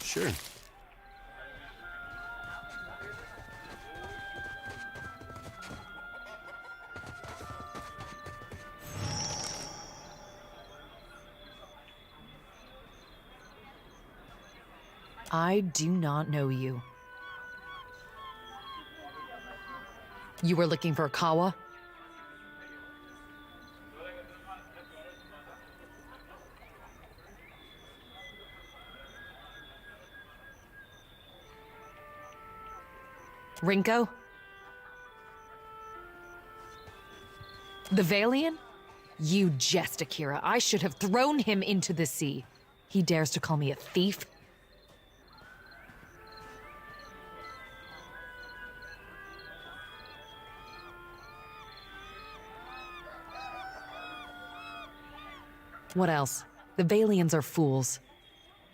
Sure. I do not know you. You were looking for Kawa? Rinko? The Valian? You jest, Akira. I should have thrown him into the sea. He dares to call me a thief? What else? The Valians are fools.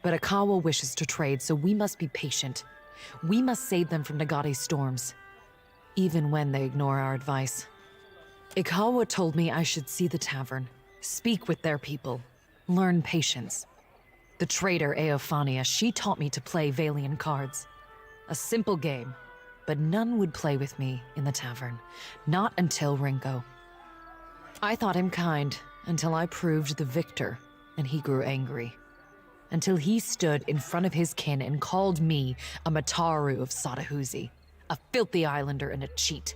But Akawa wishes to trade, so we must be patient. We must save them from Nagate's storms, even when they ignore our advice. Ikawa told me I should see the tavern, speak with their people, learn patience. The trader Eophania, she taught me to play Valian cards. A simple game, but none would play with me in the tavern, not until Rinko. I thought him kind until I proved the victor, and he grew angry. Until he stood in front of his kin and called me a Mataru of Sadahuzi, a filthy islander and a cheat.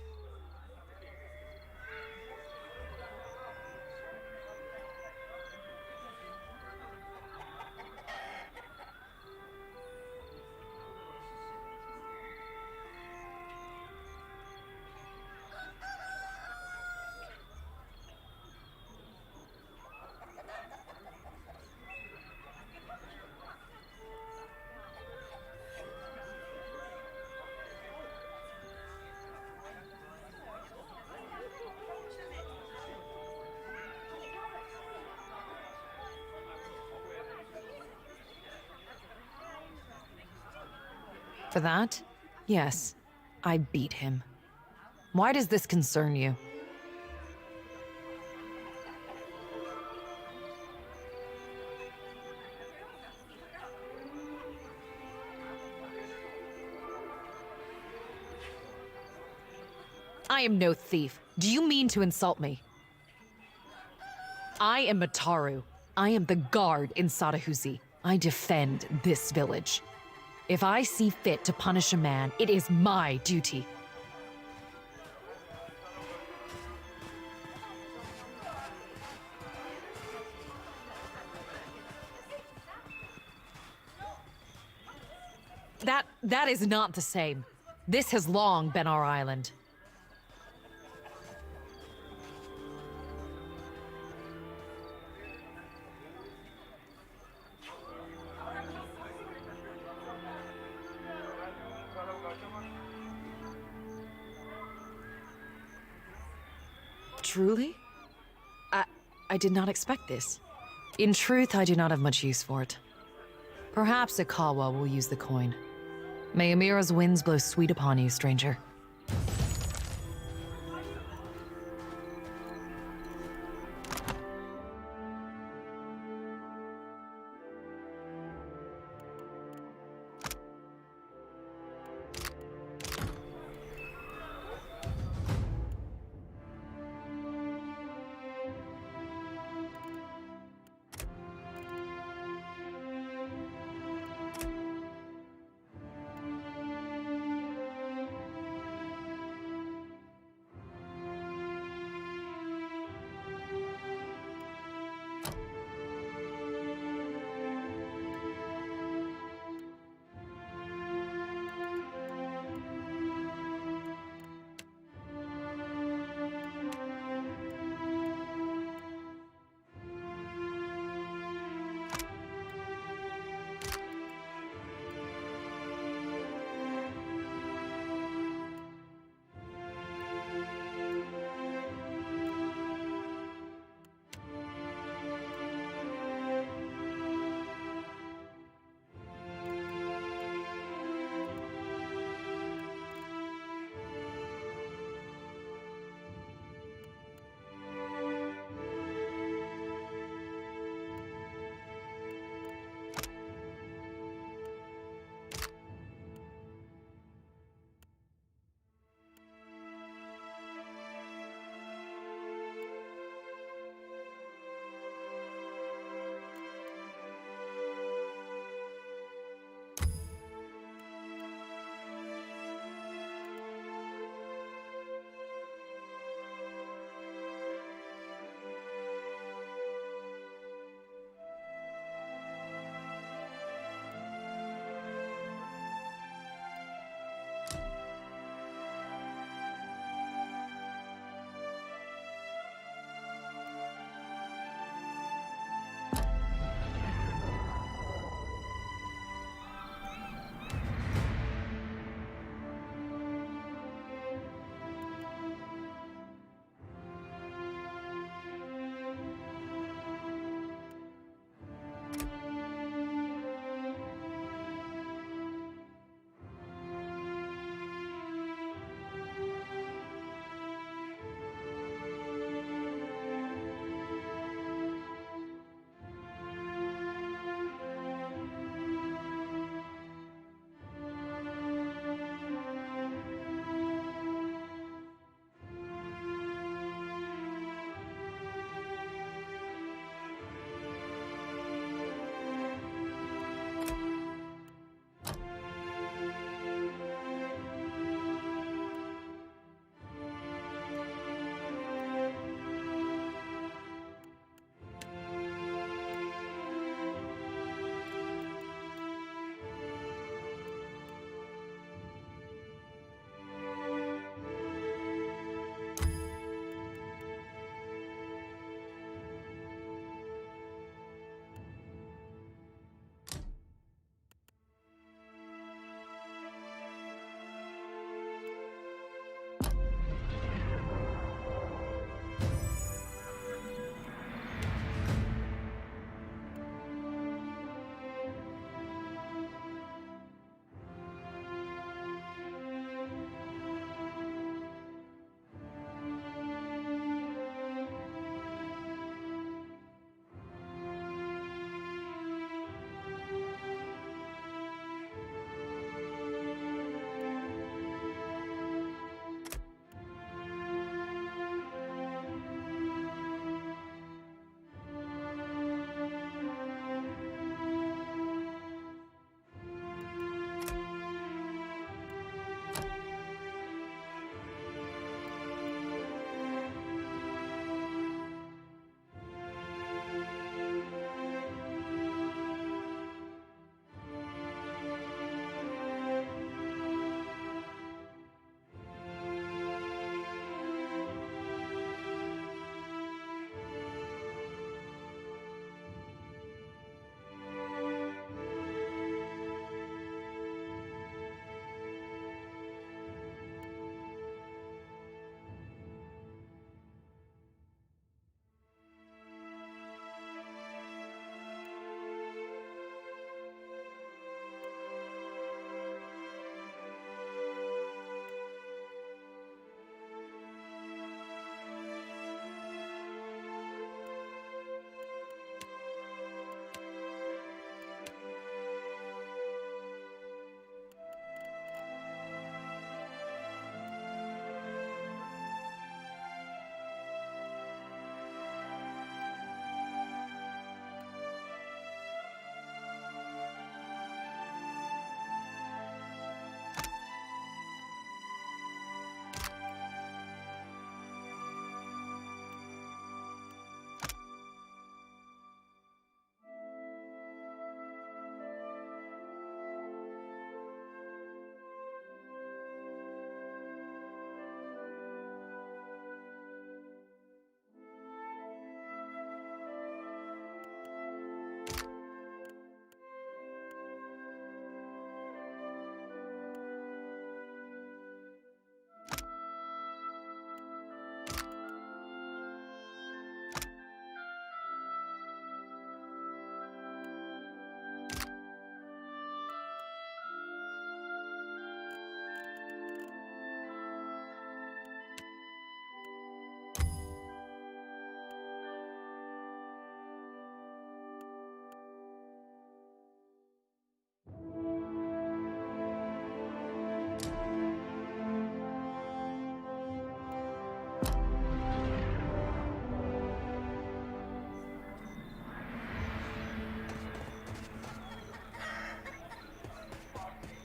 For that? Yes, I beat him. Why does this concern you? I am no thief. Do you mean to insult me? I am Mataru. I am the guard in Sadahuzi. I defend this village. If I see fit to punish a man, it is my duty. That is not the same. This has long been our island. Truly? I did not expect this. In truth, I do not have much use for it. Perhaps Akawa will use the coin. May Amira's winds blow sweet upon you, stranger.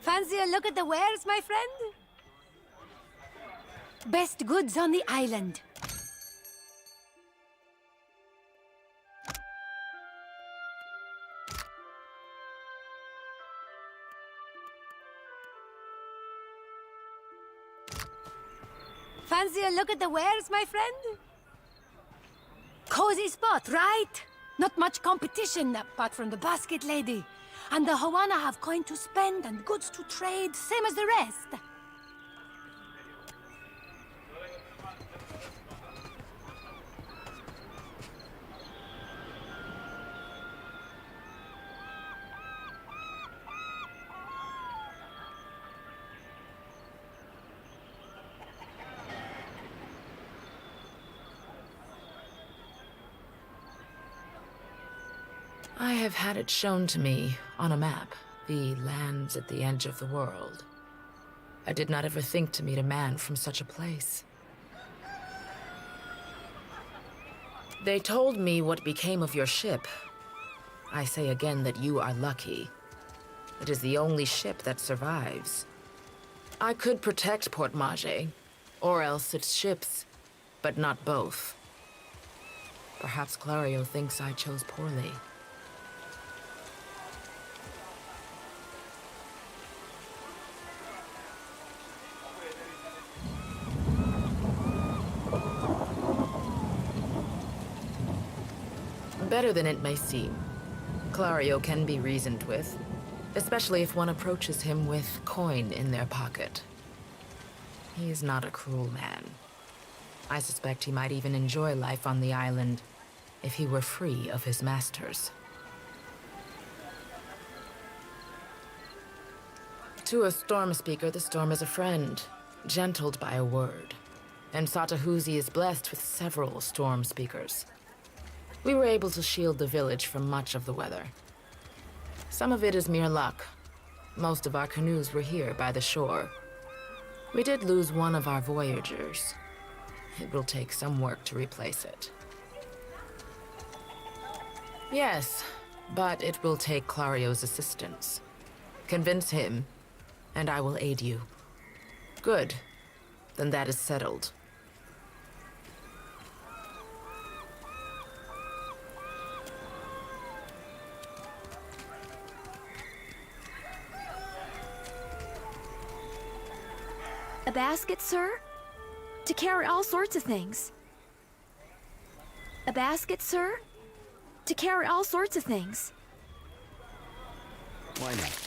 Fancy a look at the wares, my friend? Best goods on the island. Fancy a look at the wares, my friend? Cozy spot, right? Not much competition apart from the basket lady. And the Hawana have coin to spend and goods to trade, same as the rest. I have had it shown to me, on a map, the lands at the edge of the world. I did not ever think to meet a man from such a place. They told me what became of your ship. I say again that you are lucky. It is the only ship that survives. I could protect Port Mage, or else its ships, but not both. Perhaps Clario thinks I chose poorly. Better than it may seem. Clario can be reasoned with, especially if one approaches him with coin in their pocket. He is not a cruel man. I suspect he might even enjoy life on the island if he were free of his masters. To a storm speaker, the storm is a friend, gentled by a word. And Satahuzi is blessed with several storm speakers. We were able to shield the village from much of the weather. Some of it is mere luck. Most of our canoes were here by the shore. We did lose one of our voyagers. It will take some work to replace it. Yes, but it will take Clario's assistance. Convince him, and I will aid you. Good. Then that is settled. A basket, sir? To carry all sorts of things. A basket, sir? To carry all sorts of things. Why not?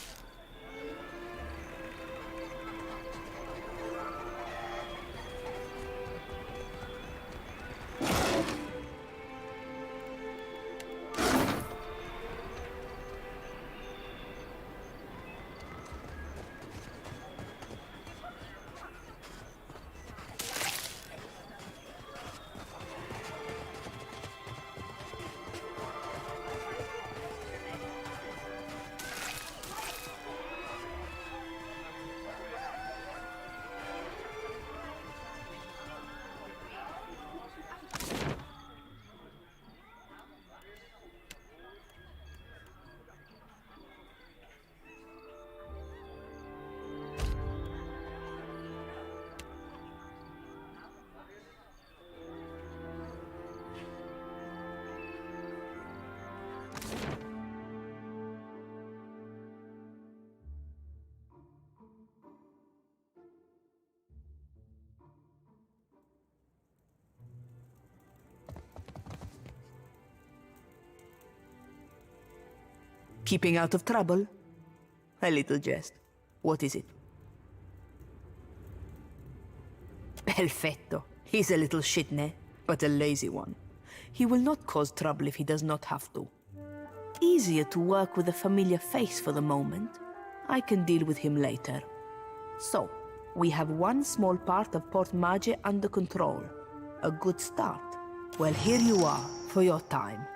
Keeping out of trouble? A little jest. What is it? Perfetto. He's a little shitne, but a lazy one. He will not cause trouble if he does not have to. Easier to work with a familiar face for the moment. I can deal with him later. So, we have one small part of Port Mage under control. A good start. Well, here you are, for your time.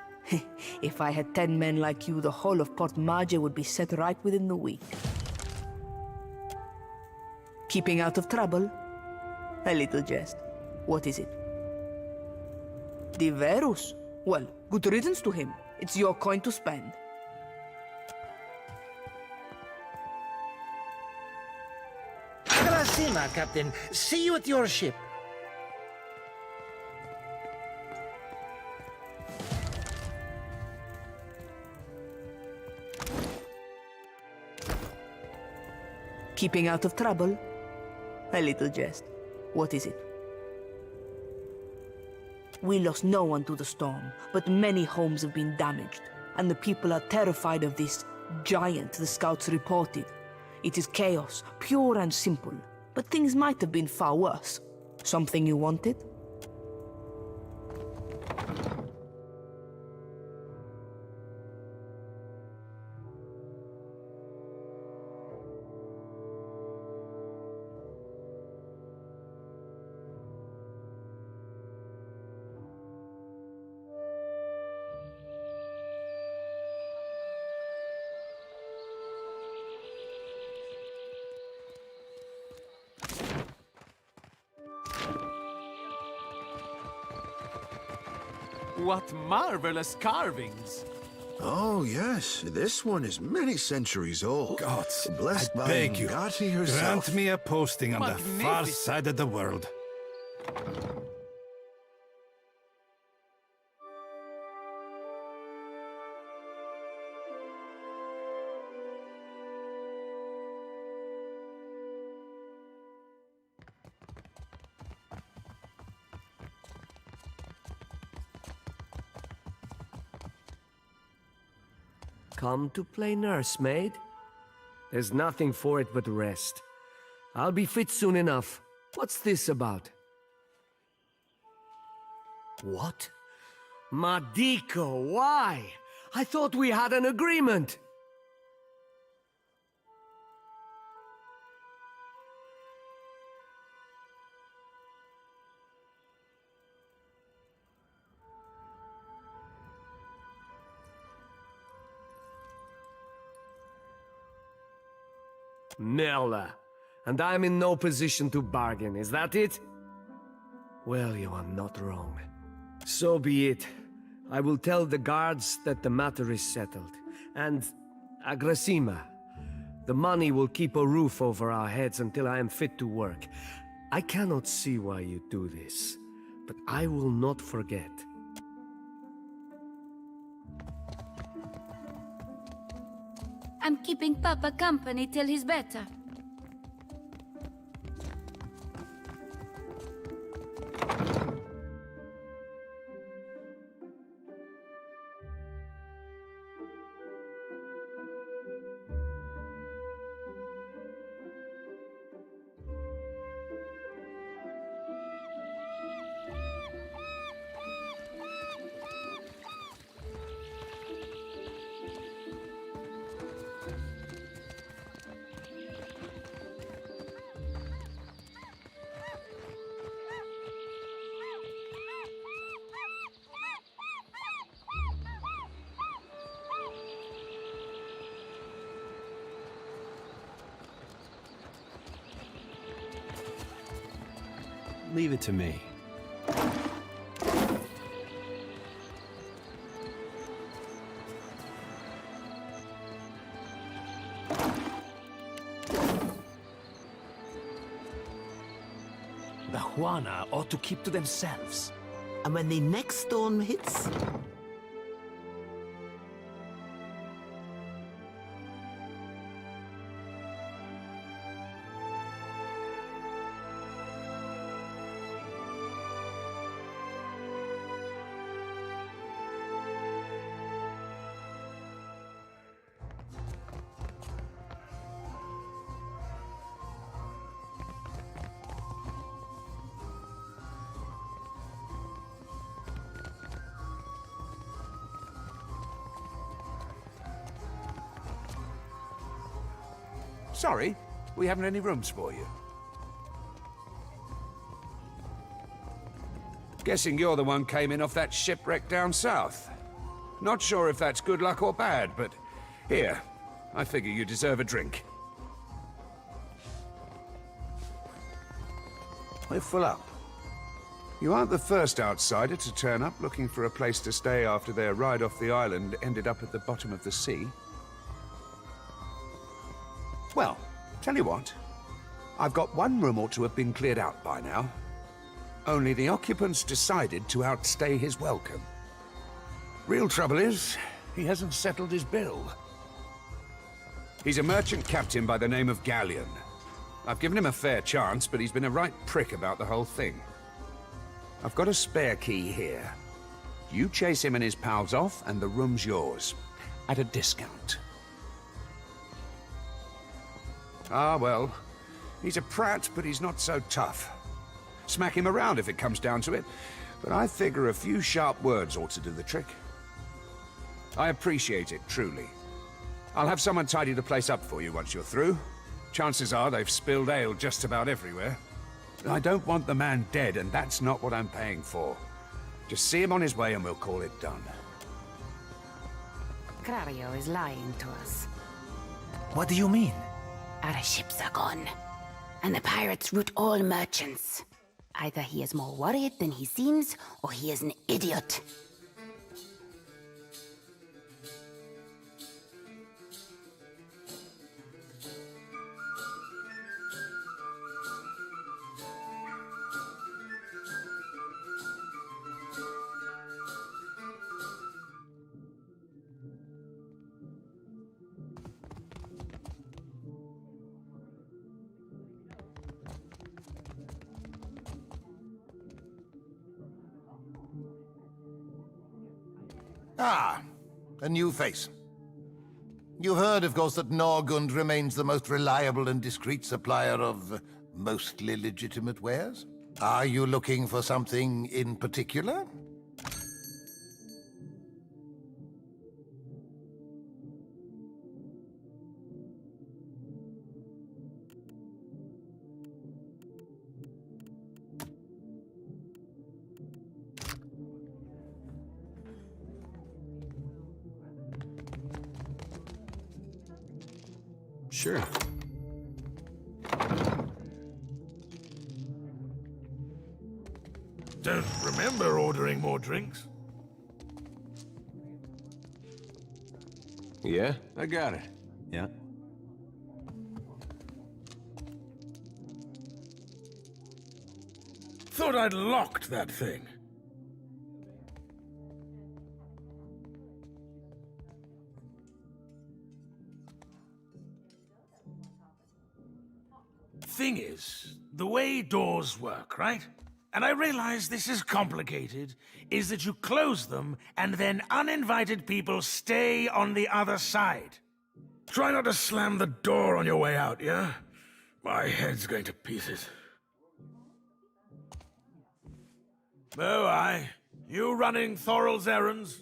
If I had 10 men like you, the whole of Port Mage would be set right within the week. Keeping out of trouble? A little jest. What is it? Diverus? Well, good riddance to him. It's your coin to spend. Gracima, Captain. See you at your ship. Keeping out of trouble? A little jest. What is it? We lost no one to the storm, but many homes have been damaged, and the people are terrified of this giant the scouts reported. It is chaos, pure and simple, but things might have been far worse. Something you wanted? What marvelous carvings! Oh, yes. This one is many centuries old. Gods, Blessed I by beg you, Ngati herself. grant me a posting on the far Magnificent. side of the world. Come to play nursemaid? There's nothing for it but rest. I'll be fit soon enough. What's this about? What? Madiko, why? I thought we had an agreement. Merla, and I'm in no position to bargain, is that it? Well, you are not wrong. So be it. I will tell the guards that the matter is settled. And, Agrasima, the money will keep a roof over our heads until I am fit to work. I cannot see why you do this, but I will not forget. I'm keeping Papa company till he's better. Leave it to me. The Juana ought to keep to themselves. And when the next storm hits, Sorry, we haven't any rooms for you. Guessing you're the one came in off that shipwreck down south. Not sure if that's good luck or bad, but here, I figure you deserve a drink. We're full up. You aren't the first outsider to turn up looking for a place to stay after their ride off the island ended up at the bottom of the sea. Well, tell you what. I've got one room ought to have been cleared out by now. Only the occupants decided to outstay his welcome. Real trouble is, he hasn't settled his bill. He's a merchant captain by the name of Galleon. I've given him a fair chance, but he's been a right prick about the whole thing. I've got a spare key here. You chase him and his pals off, and the room's yours. At a discount. Ah, well. He's a prat, but he's not so tough. Smack him around if it comes down to it, but I figure a few sharp words ought to do the trick. I appreciate it, truly. I'll have someone tidy the place up for you once you're through. Chances are they've spilled ale just about everywhere. I don't want the man dead, and that's not what I'm paying for. Just see him on his way and we'll call it done. Clario is lying to us. What do you mean? Our ships are gone, and the pirates root all merchants. Either he is more worried than he seems, or he is an idiot. Ah, a new face. You've heard, of course, that Norgund remains the most reliable and discreet supplier of mostly legitimate wares. Are you looking for something in particular? Sure. Don't remember ordering more drinks. Yeah, I got it. Yeah. Thought I'd locked that thing. Thing is, the way doors work, right? And I realize this is complicated, is that you close them and then uninvited people stay on the other side. Try not to slam the door on your way out, yeah? My head's going to pieces. Oh, aye. You running Thorol's errands?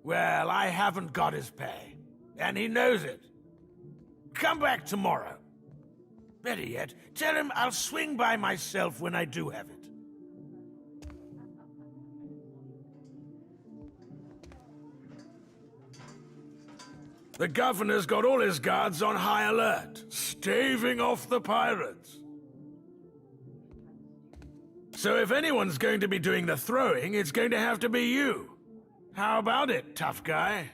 Well, I haven't got his pay, and he knows it. Come back tomorrow. Better yet, tell him I'll swing by myself when I do have it. The governor's got all his guards on high alert, staving off the pirates. So if anyone's going to be doing the throwing, it's going to have to be you. How about it, tough guy?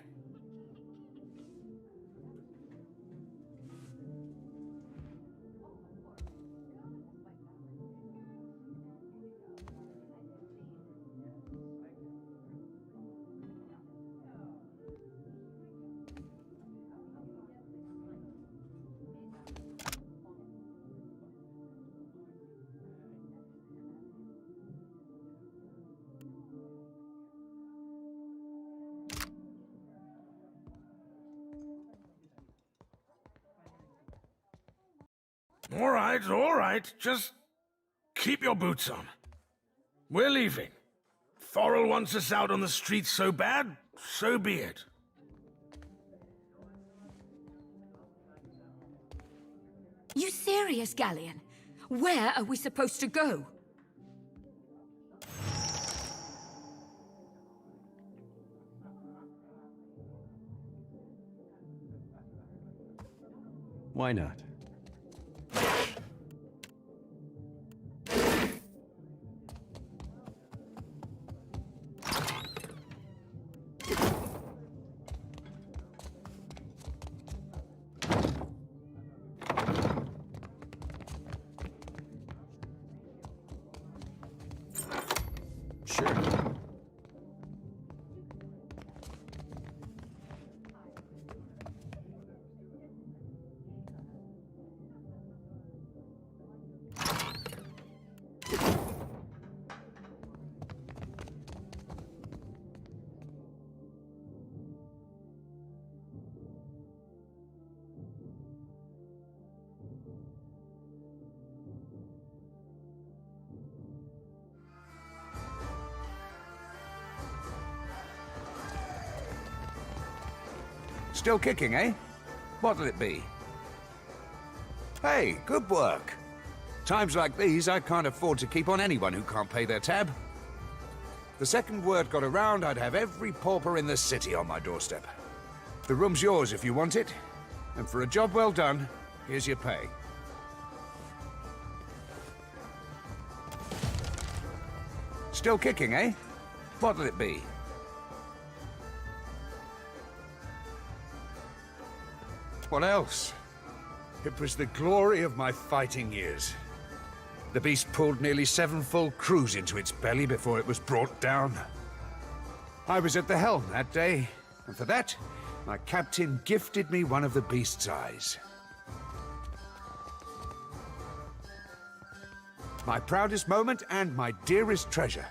All right, just keep your boots on. We're leaving. Thorol wants us out on the streets so bad, so be it. You serious, Galleon? Where are we supposed to go? Why not? Still kicking, eh? What'll it be? Hey, good work. Times like these, I can't afford to keep on anyone who can't pay their tab. The second word got around, I'd have every pauper in the city on my doorstep. The room's yours if you want it, and for a job well done, here's your pay. Still kicking, eh? What'll it be? What else? It was the glory of my fighting years. The beast pulled nearly 7 full crews into its belly before it was brought down. I was at the helm that day, and for that, my captain gifted me one of the beast's eyes. My proudest moment and my dearest treasure.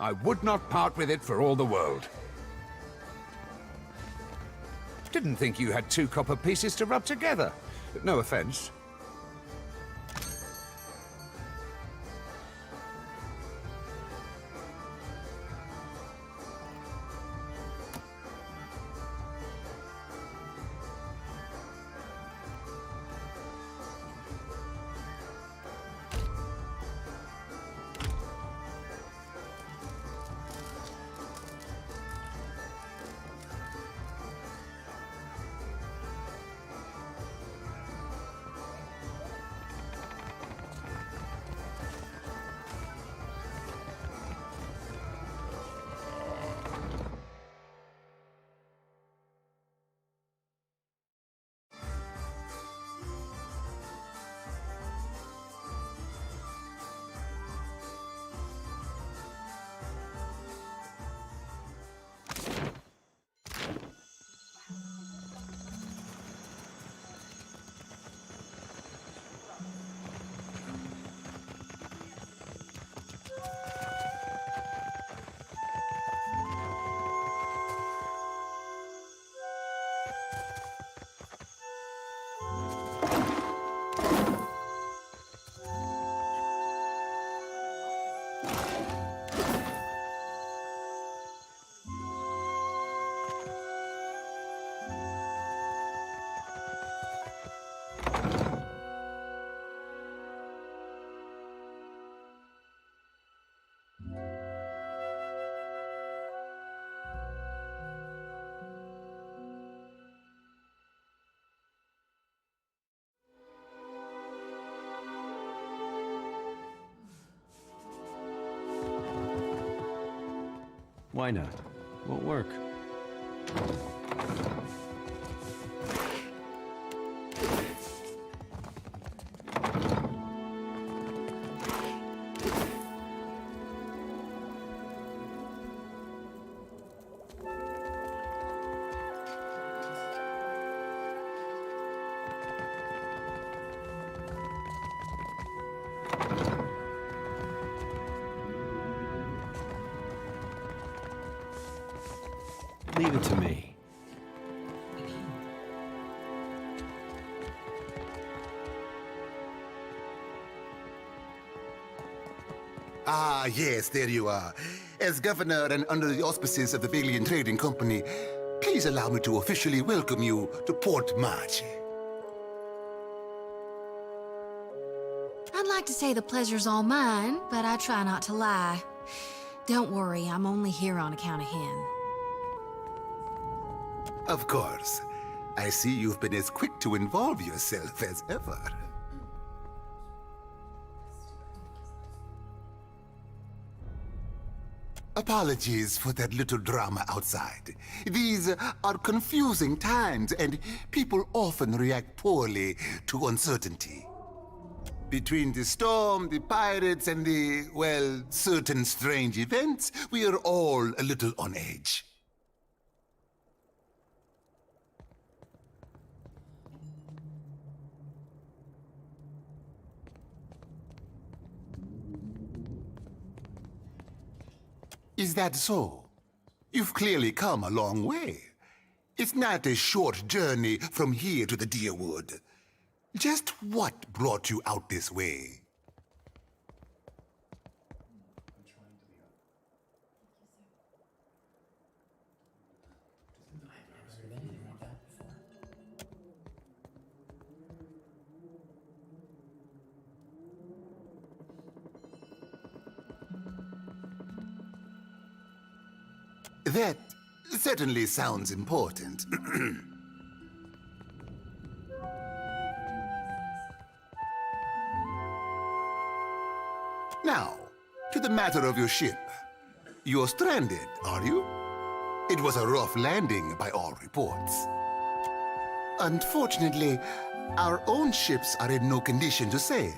I would not part with it for all the world. Didn't think you had 2 copper pieces to rub together. No offense. Why not? Won't work. Leave it to me. Ah, yes, there you are. As governor and under the auspices of the Valiant Trading Company, please allow me to officially welcome you to Port March. I'd like to say the pleasure's all mine, but I try not to lie. Don't worry, I'm only here on account of him. Of course. I see you've been as quick to involve yourself as ever. Apologies for that little drama outside. These are confusing times, and people often react poorly to uncertainty. Between the storm, the pirates, and the, well, certain strange events, we are all a little on edge. Is that so? You've clearly come a long way. It's not a short journey from here to the Deerwood. Just what brought you out this way? That certainly sounds important. Now, to the matter of your ship. You're stranded, are you? It was a rough landing by all reports. Unfortunately, our own ships are in no condition to sail.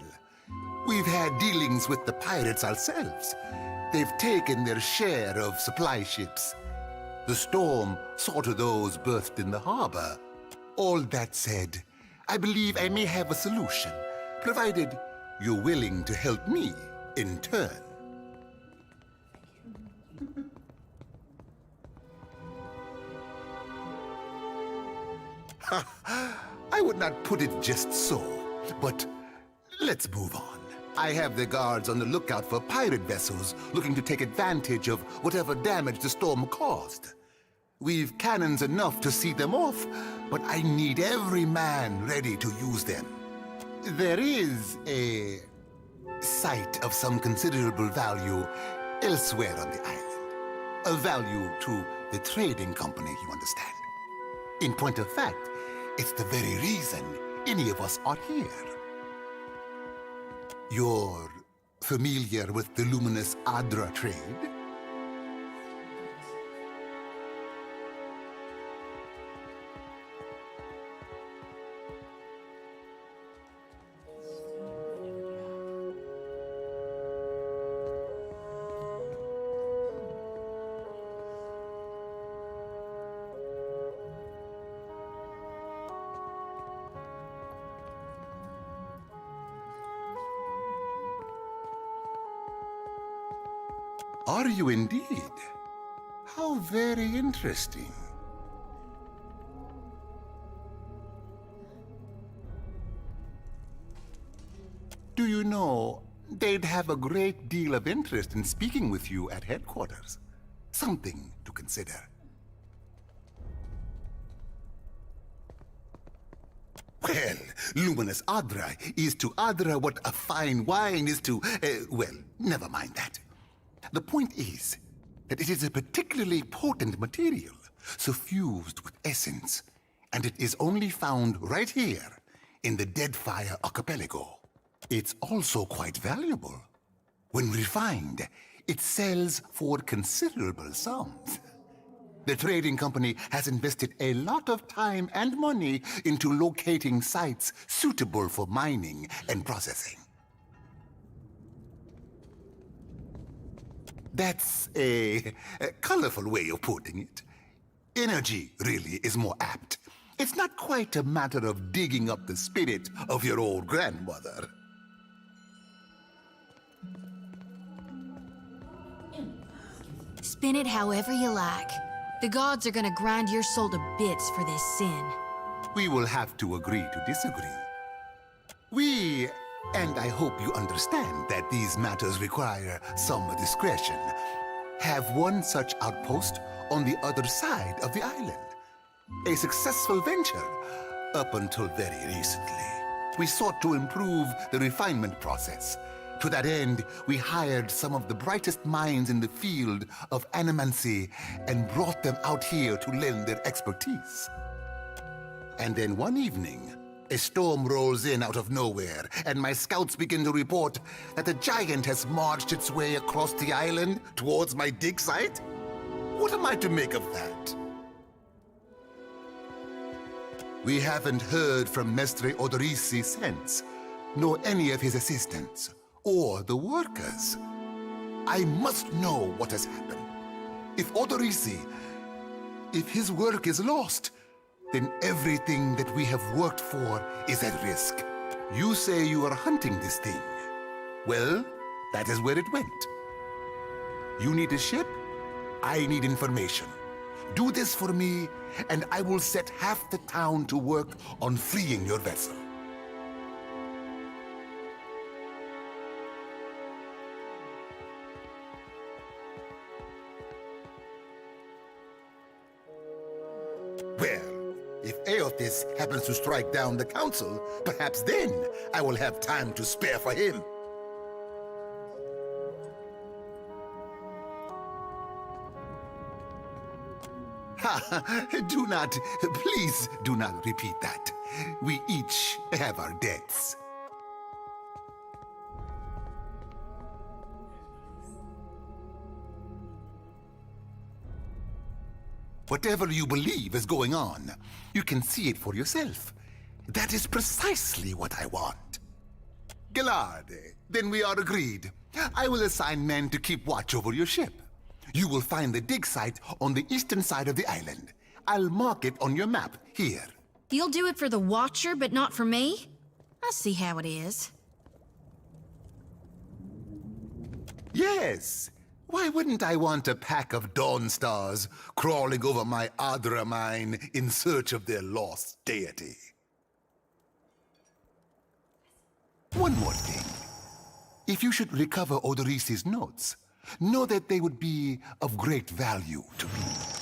We've had dealings with the pirates ourselves. They've taken their share of supply ships. The storm saw to those berthed in the harbor. All that said, I believe I may have a solution, provided you're willing to help me in turn. I would not put it just so, but let's move on. I have the guards on the lookout for pirate vessels looking to take advantage of whatever damage the storm caused. We've cannons enough to see them off, but I need every man ready to use them. There is a site of some considerable value elsewhere on the island. A value to the trading company, you understand. In point of fact, it's the very reason any of us are here. You're familiar with the luminous Adra trade? Are you indeed? How very interesting. Do you know, they'd have a great deal of interest in speaking with you at headquarters. Something to consider. Well, luminous Adra is to Adra what a fine wine is to, well, never mind that. The point is that it is a particularly potent material, suffused with essence, and it is only found right here in the Deadfire archipelago. It's also quite valuable. When refined, it sells for considerable sums. The trading company has invested a lot of time and money into locating sites suitable for mining and processing. That's a colorful way of putting it. Energy, really, is more apt. It's not quite a matter of digging up the spirit of your old grandmother. Spin it however you like. The gods are gonna grind your soul to bits for this sin. We will have to agree to disagree. We, and I hope you understand that these matters require some discretion, have one such outpost on the other side of the island. A successful venture up until very recently. We sought to improve the refinement process. To that end, we hired some of the brightest minds in the field of animancy and brought them out here to lend their expertise. And then one evening, a storm rolls in out of nowhere, and my scouts begin to report that a giant has marched its way across the island towards my dig site. What am I to make of that? We haven't heard from Mestre Odorisi since, nor any of his assistants, or the workers. I must know what has happened. If Odorisi, if his work is lost, then everything that we have worked for is at risk. You say you are hunting this thing. Well, that is where it went. You need a ship? I need information. Do this for me, and I will set half the town to work on freeing your vessel. Well, if Aothis happens to strike down the council, perhaps then I will have time to spare for him. Do not, please do not repeat that. We each have our debts. Whatever you believe is going on, you can see it for yourself. That is precisely what I want. Gillarde, then we are agreed. I will assign men to keep watch over your ship. You will find the dig site on the eastern side of the island. I'll mark it on your map here. You'll do it for the Watcher, but not for me? I see how it is. Yes. Why wouldn't I want a pack of Dawn Stars crawling over my Adra mine in search of their lost deity? One more thing. If you should recover Odoris's notes, know that they would be of great value to me.